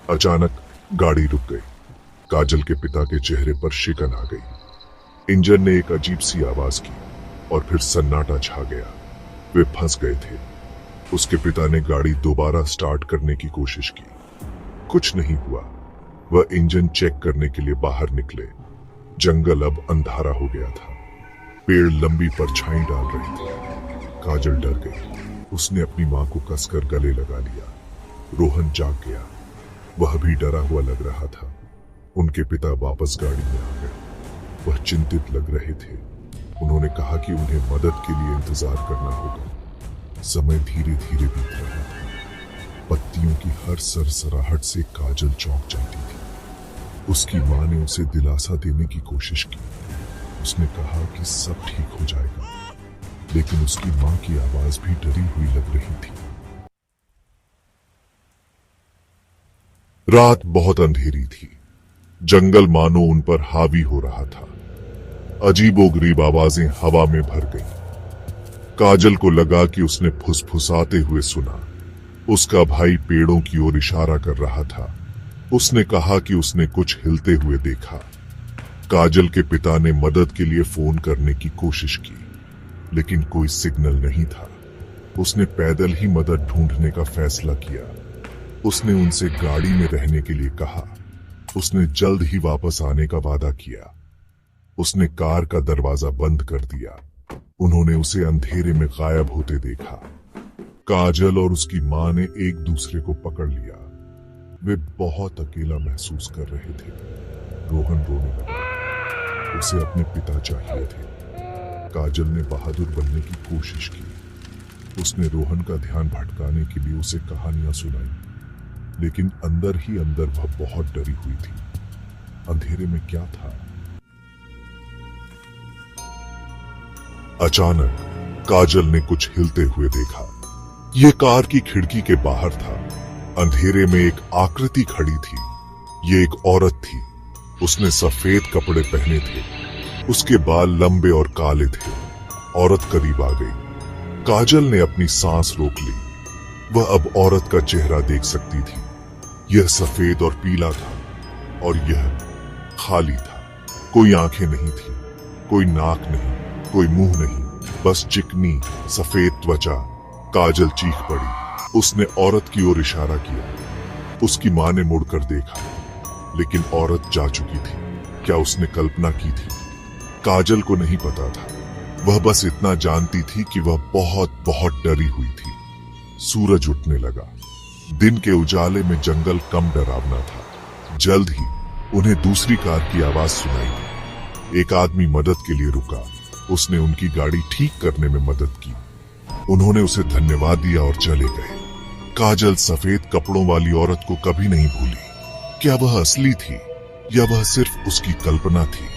अचानक गाड़ी रुक गई। काजल के पिता के चेहरे पर शिकन आ गई। इंजन ने एक अजीब सी आवाज की और फिर सन्नाटा छा गया। वे फंस गए थे। उसके पिता ने गाड़ी दोबारा स्टार्ट करने की कोशिश की। कुछ नहीं हुआ। वह इंजन चेक करने के लिए बाहर निकले। जंगल अब अंधारा हो गया था। पेड़ लंबी परछाई डाल रहे थे। काजल डर गई। उसने अपनी मां को कसकर गले लगा लिया। रोहन जाग गया। वह भी डरा हुआ लग रहा था। उनके पिता वापस गाड़ी में आ गए। वह चिंतित लग रहे थे। उन्होंने कहा कि उन्हें मदद के लिए इंतजार करना होगा। समय धीरे धीरे बीत रहा था। पत्तियों की हर सरसराहट से काजल चौंक जाती थी। उसकी मां ने उसे दिलासा देने की कोशिश की। उसने कहा कि सब ठीक हो जाएगा, लेकिन उसकी मां की आवाज भी डरी हुई लग रही थी। रात बहुत अंधेरी थी। जंगल मानो उन पर हावी हो रहा था। अजीबोगरीब आवाजें हवा में भर गईं। काजल को लगा कि उसने फुसफुसाते हुए सुना। उसका भाई पेड़ों की ओर इशारा कर रहा था। उसने कहा कि उसने कुछ हिलते हुए देखा। काजल के पिता ने मदद के लिए फोन करने की कोशिश की, लेकिन कोई सिग्नल नहीं था। उसने पैदल ही मदद ढूंढने का फैसला किया। उसने उनसे गाड़ी में रहने के लिए कहा। उसने जल्द ही वापस आने का वादा किया। उसने कार का दरवाजा बंद कर दिया। उन्होंने उसे अंधेरे में गायब होते देखा। काजल और उसकी मां ने एक दूसरे को पकड़ लिया। वे बहुत अकेला महसूस कर रहे थे। रोहन रोने लगा। उसे अपने पिता चाहिए थे। काजल ने बहादुर बनने की कोशिश की। उसने रोहन का ध्यान भटकाने के लिए उसे कहानियां सुनाई, लेकिन अंदर ही अंदर वह बहुत डरी हुई थी। अंधेरे में क्या था? अचानक काजल ने कुछ हिलते हुए देखा। यह कार की खिड़की के बाहर था। अंधेरे में एक आकृति खड़ी थी। ये एक औरत थी। उसने सफेद कपड़े पहने थे। उसके बाल लंबे और काले थे। औरत करीब आ गई। काजल ने अपनी सांस रोक ली। वह अब औरत का चेहरा देख सकती थी। यह सफेद और पीला था, और यह खाली था। कोई आंखें नहीं थी, कोई नाक नहीं, कोई मुंह नहीं, बस चिकनी सफेद त्वचा। काजल चीख पड़ी। उसने औरत की ओर इशारा किया। उसकी मां ने मुड़कर देखा, लेकिन औरत जा चुकी थी। क्या उसने कल्पना की थी? काजल को नहीं पता था। वह बस इतना जानती थी कि वह बहुत बहुत डरी हुई थी। सूरज उठने लगा। दिन के उजाले में जंगल कम डरावना था। जल्द ही उन्हें दूसरी कार की आवाज सुनाई दी। एक आदमी मदद के लिए रुका। उसने उनकी गाड़ी ठीक करने में मदद की। उन्होंने उसे धन्यवाद दिया और चले गए। काजल सफेद कपड़ों वाली औरत को कभी नहीं भूली। क्या वह असली थी या वह सिर्फ उसकी कल्पना थी?